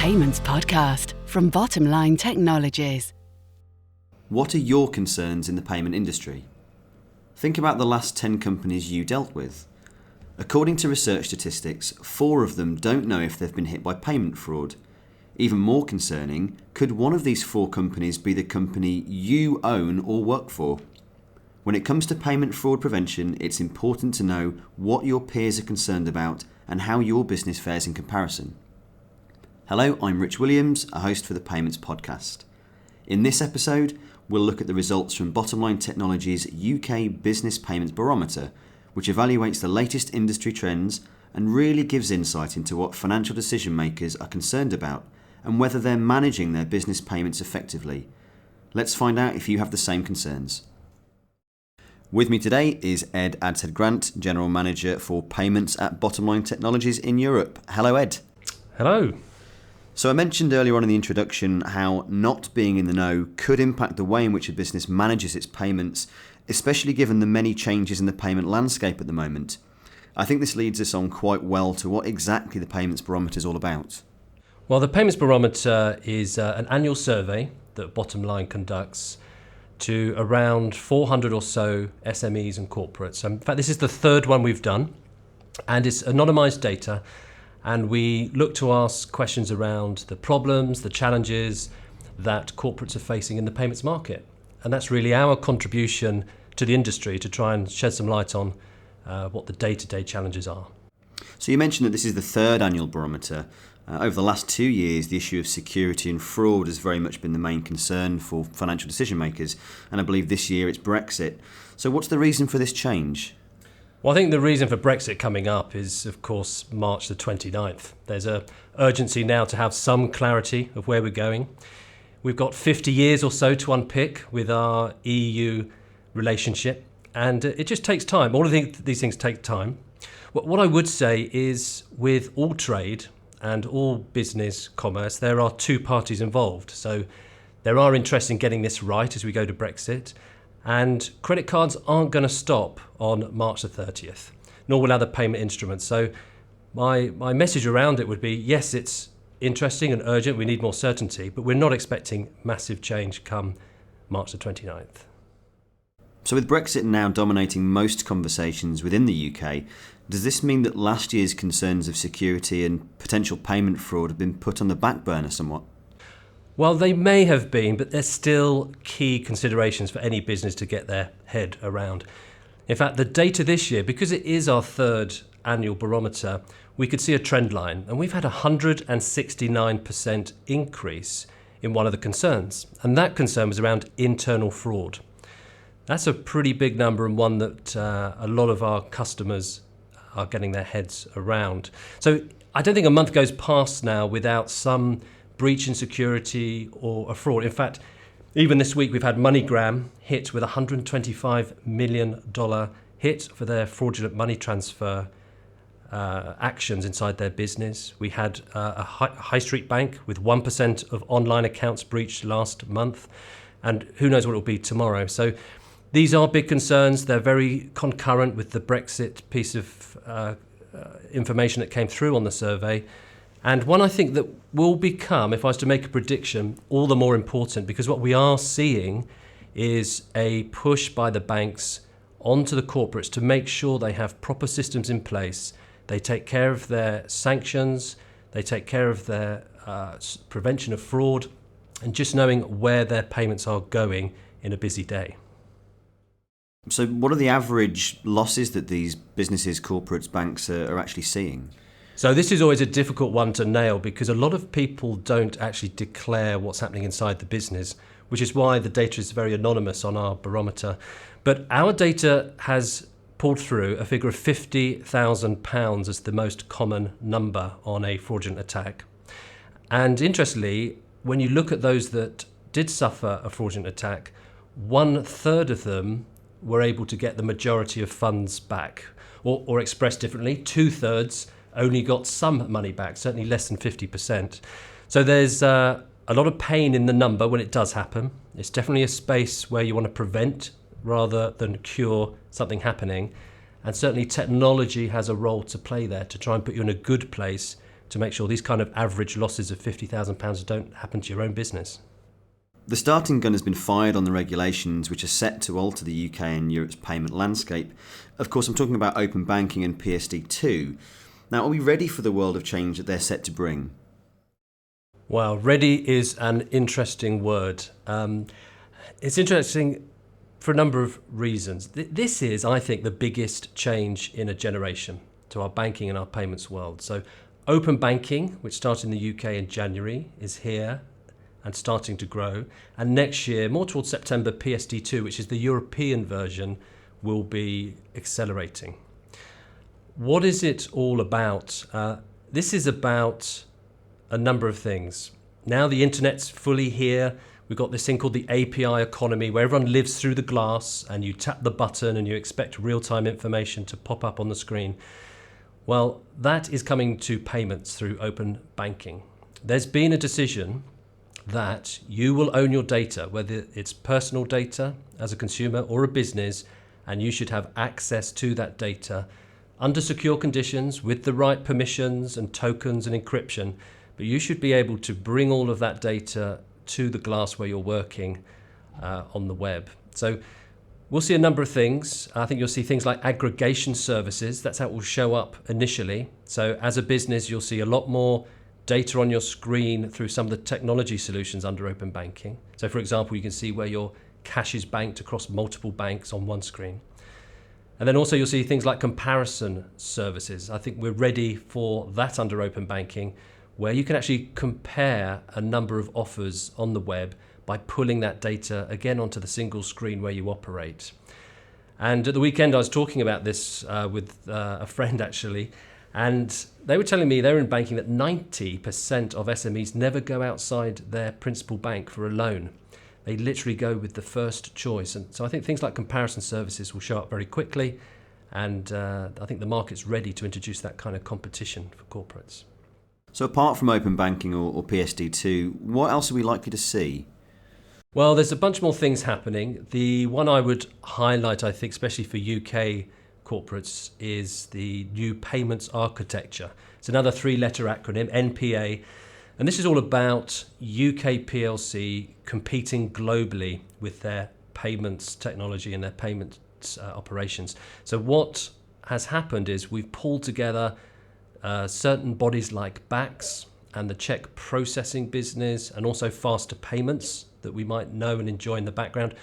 Payments Podcast from Bottomline Technologies. What are your concerns in the payment industry? Think about the last 10 companies you dealt with. According to research statistics, 4 of them don't know if they've been hit by payment fraud. Even more concerning, could one of these 4 companies be the company you own or work for? When it comes to payment fraud prevention, it's important to know what your peers are concerned about and how your business fares in comparison. Hello, I'm Rich Williams, a host for the Payments Podcast. In this episode, we'll look at the results from Bottomline Technologies' UK Business Payments Barometer, which evaluates the latest industry trends and really gives insight into what financial decision makers are concerned about and whether they're managing their business payments effectively. Let's find out if you have the same concerns. With me today is Ed Adshead-Grant, General Manager for Payments at Bottomline Technologies in Europe. Hello, Ed. Hello. So I mentioned earlier on in the introduction how not being in the know could impact the way in which a business manages its payments, especially given the many changes in the payment landscape at the moment. I think this leads us on quite well to what exactly the Payments Barometer is all about. Well, the Payments Barometer is an annual survey that Bottomline conducts to around 400 or so SMEs and corporates. In fact, this is the third one we've done, and it's anonymised data, and we look to ask questions around the problems, the challenges that corporates are facing in the payments market. And that's really our contribution to the industry to try and shed some light on what the day-to-day challenges are. So you mentioned that this is the third annual barometer. Over the last 2 years, the issue of security and fraud has very much been the main concern for financial decision makers, and I believe this year it's Brexit. So what's the reason for this change? Well, I think the reason for Brexit coming up is, of course, March the 29th. There's an urgency now to have some clarity of where we're going. We've got 50 years or so to unpick with our EU relationship, and it just takes time. All of these things take time. What I would say is with all trade and all business commerce, there are 2 parties involved. So there are interests in getting this right as we go to Brexit. And credit cards aren't going to stop on March the 30th, nor will other payment instruments. So my message around it would be, yes, it's interesting and urgent. We need more certainty, but we're not expecting massive change come March the 29th. So with Brexit now dominating most conversations within the UK, does this mean that last year's concerns of security and potential payment fraud have been put on the back burner somewhat? Well, they may have been, but they're still key considerations for any business to get their head around. In fact, the data this year, because it is our third annual barometer, we could see a trend line, and we've had a 169% increase in one of the concerns, and that concern was around internal fraud. That's a pretty big number, and one that a lot of our customers are getting their heads around. So I don't think a month goes past now without some breach in security or a fraud. In fact, even this week we've had MoneyGram hit with a $125 million hit for their fraudulent money transfer actions inside their business. We had a high street bank with 1% of online accounts breached last month, and who knows what it will be tomorrow. So these are big concerns. They're very concurrent with the Brexit piece of information that came through on the survey. And one I think that will become, if I was to make a prediction, all the more important, because what we are seeing is a push by the banks onto the corporates to make sure they have proper systems in place. They take care of their sanctions, they take care of their prevention of fraud, and just knowing where their payments are going in a busy day. So what are the average losses that these businesses, corporates, banks are actually seeing? So this is always a difficult one to nail because a lot of people don't actually declare what's happening inside the business, which is why the data is very anonymous on our barometer. But our data has pulled through a figure of £50,000 as the most common number on a fraudulent attack. And interestingly, when you look at those that did suffer a fraudulent attack, 1/3 of them were able to get the majority of funds back. Or expressed differently, 2/3 only got some money back, certainly less than 50%. So there's a lot of pain in the number when it does happen. It's definitely a space where you want to prevent rather than cure something happening. And certainly technology has a role to play there to try and put you in a good place to make sure these kind of average losses of £50,000 don't happen to your own business. The starting gun has been fired on the regulations which are set to alter the UK and Europe's payment landscape. Of course, I'm talking about open banking and PSD2. Now, are we ready for the world of change that they're set to bring? Well, ready is an interesting word. It's interesting for a number of reasons. This is, I think, the biggest change in a generation to our banking and our payments world. So open banking, which started in the UK in January, is here and starting to grow. And next year, more towards September, PSD2, which is the European version, will be accelerating. What is it all about? This is about a number of things. Now the internet's fully here. We've got this thing called the API economy, where everyone lives through the glass and you tap the button and you expect real-time information to pop up on the screen. Well, that is coming to payments through open banking. There's been a decision that you will own your data, whether it's personal data as a consumer or a business, and you should have access to that data under secure conditions with the right permissions and tokens and encryption. But you should be able to bring all of that data to the glass where you're working on the web. So we'll see a number of things. I think you'll see things like aggregation services. That's how it will show up initially. So as a business, you'll see a lot more data on your screen through some of the technology solutions under open banking. So for example, you can see where your cash is banked across multiple banks on one screen. And then also you'll see things like comparison services. I think we're ready for that under open banking, where you can actually compare a number of offers on the web by pulling that data again onto the single screen where you operate. And at the weekend I was talking about this with a friend actually, and they were telling me they're in banking that 90% of SMEs never go outside their principal bank for a loan. They literally go with the first choice. And so I think things like comparison services will show up very quickly, and I think the market's ready to introduce that kind of competition for corporates. So apart from open banking or PSD2, what else are we likely to see? Well, there's a bunch more things happening. The one I would highlight, I think, especially for UK corporates, is the new payments architecture. It's another three-letter acronym, NPA, and this is all about UK PLC competing globally with their payments technology and their payments operations. So what has happened is we've pulled together certain bodies like BACS and the check processing business, and also faster payments that we might know and enjoy in the background,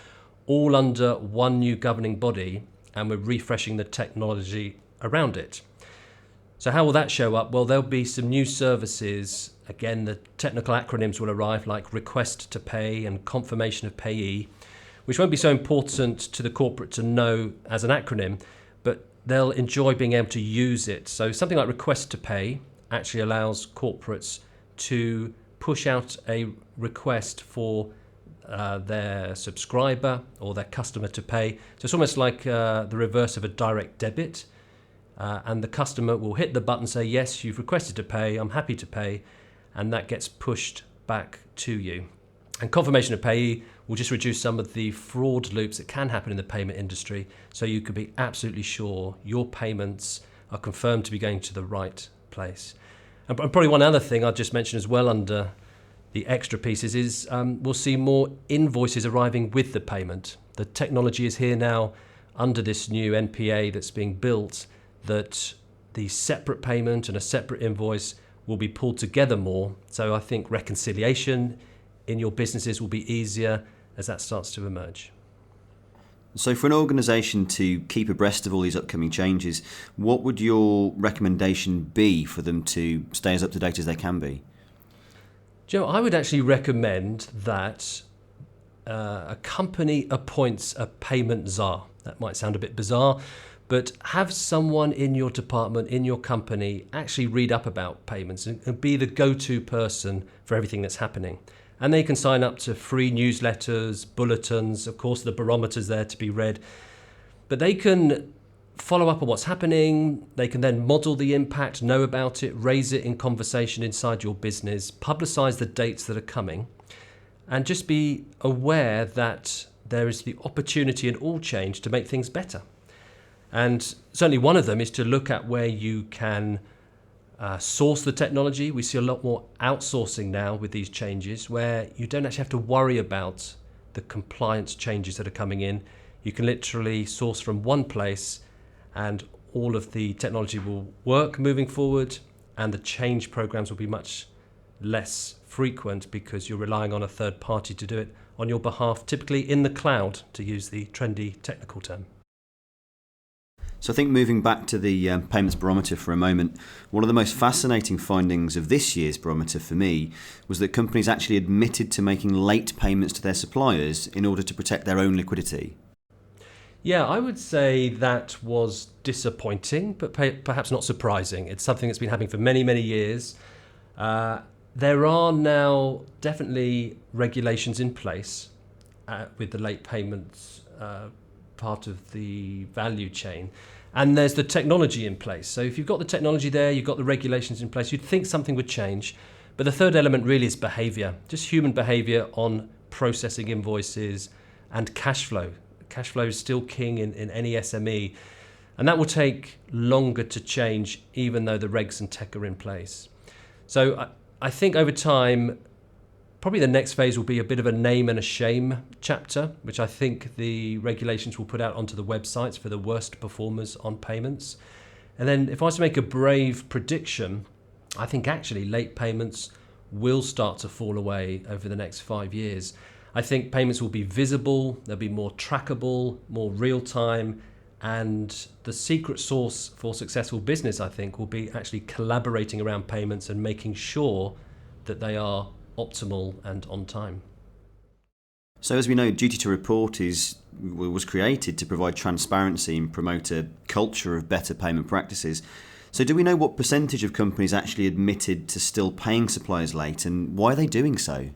all under one new governing body, and we're refreshing the technology around it. So how will that show up? Well, there'll be some new services. Again, the technical acronyms will arrive, like request to pay and confirmation of payee, which won't be so important to the corporate to know as an acronym, but they'll enjoy being able to use it. So something like request to pay actually allows corporates to push out a request for their subscriber or their customer to pay. So it's almost like the reverse of a direct debit. And the customer will hit the button, say, yes, you've requested to pay, I'm happy to pay, and that gets pushed back to you. And confirmation of payee will just reduce some of the fraud loops that can happen in the payment industry, so you can be absolutely sure your payments are confirmed to be going to the right place. And probably one other thing I'll just mention as well under the extra pieces is we'll see more invoices arriving with the payment. The technology is here now under this new NPA that's being built, that the separate payment and a separate invoice will be pulled together more. So I think reconciliation in your businesses will be easier as that starts to emerge. So for an organisation to keep abreast of all these upcoming changes, what would your recommendation be for them to stay as up to date as they can be? Joe, I would actually recommend that a company appoints a payment czar. That might sound a bit bizarre, but have someone in your department, in your company, actually read up about payments and be the go-to person for everything that's happening. And they can sign up to free newsletters, bulletins, of course the Barometer's there to be read. But they can follow up on what's happening, they can then model the impact, know about it, raise it in conversation inside your business, publicise the dates that are coming, and just be aware that there is the opportunity in all change to make things better. And certainly one of them is to look at where you can source the technology. We see a lot more outsourcing now with these changes, where you don't actually have to worry about the compliance changes that are coming in. You can literally source from one place and all of the technology will work moving forward, and the change programs will be much less frequent because you're relying on a third party to do it on your behalf, typically in the cloud, to use the trendy technical term. So I think moving back to the payments barometer for a moment, one of the most fascinating findings of this year's barometer for me was that companies actually admitted to making late payments to their suppliers in order to protect their own liquidity. Yeah, I would say that was disappointing, but perhaps not surprising. It's something that's been happening for many, many years. There are now definitely regulations in place with the late payments part of the value chain. And there's the technology in place. So if you've got the technology there, you've got the regulations in place, you'd think something would change. But the third element really is behavior, just human behavior on processing invoices and cash flow. Cash flow is still king in any SME. And that will take longer to change, even though the regs and tech are in place. So I think over time, probably the next phase will be a bit of a name and a shame chapter, which I think the regulations will put out onto the websites for the worst performers on payments. And then if I was to make a brave prediction, I think actually late payments will start to fall away over the next 5 years. I think payments will be visible, they'll be more trackable, more real time, and the secret sauce for successful business, I think, will be actually collaborating around payments and making sure that they are optimal and on time. So as we know, Duty to Report was created to provide transparency and promote a culture of better payment practices. So do we know what percentage of companies actually admitted to still paying suppliers late, and why are they doing so?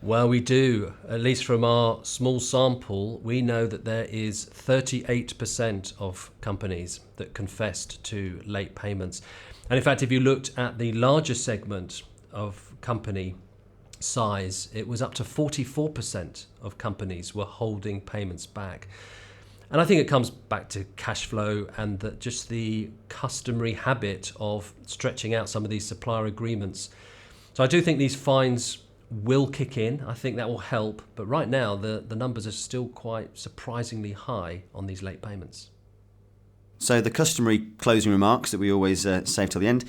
Well, we do. At least from our small sample, we know that there is 38% of companies that confessed to late payments. And in fact, if you looked at the larger segment of company size, it was up to 44% of companies were holding payments back. And I think it comes back to cash flow and that just the customary habit of stretching out some of these supplier agreements. So I do think these fines will kick in. I think that will help. But right now, the numbers are still quite surprisingly high on these late payments. So the customary closing remarks that we always save till the end.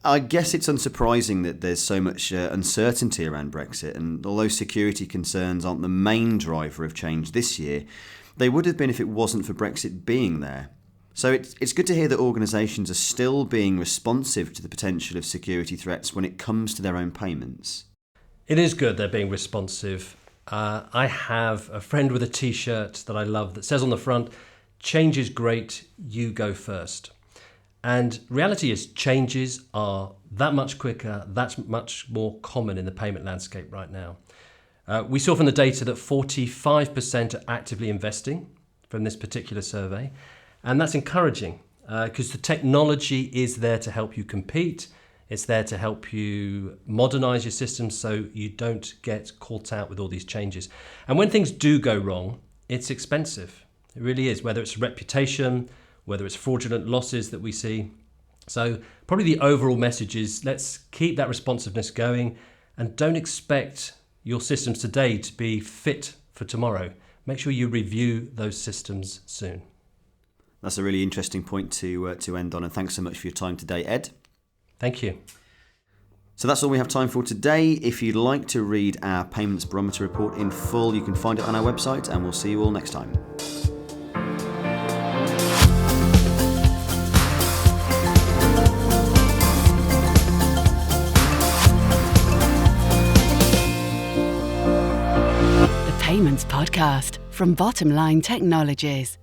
I guess it's unsurprising that there's so much uncertainty around Brexit, and although security concerns aren't the main driver of change this year, they would have been if it wasn't for Brexit being there. So it's good to hear that organisations are still being responsive to the potential of security threats when it comes to their own payments. It is good they're being responsive. I have a friend with a T-shirt that I love that says on the front, "Change is great, you go first." And reality is changes are that much quicker, that's much more common in the payment landscape right now. We saw from the data that 45% are actively investing from this particular survey. And that's encouraging because the technology is there to help you compete. It's there to help you modernize your systems so you don't get caught out with all these changes. And when things do go wrong, it's expensive. It really is, whether it's reputation, whether it's fraudulent losses that we see. So probably the overall message is let's keep that responsiveness going and don't expect your systems today to be fit for tomorrow. Make sure you review those systems soon. That's a really interesting point to end on, and thanks so much for your time today, Ed. Thank you. So that's all we have time for today. If you'd like to read our Payments Barometer report in full, you can find it on our website, and we'll see you all next time. The Payments Podcast from Bottomline Technologies.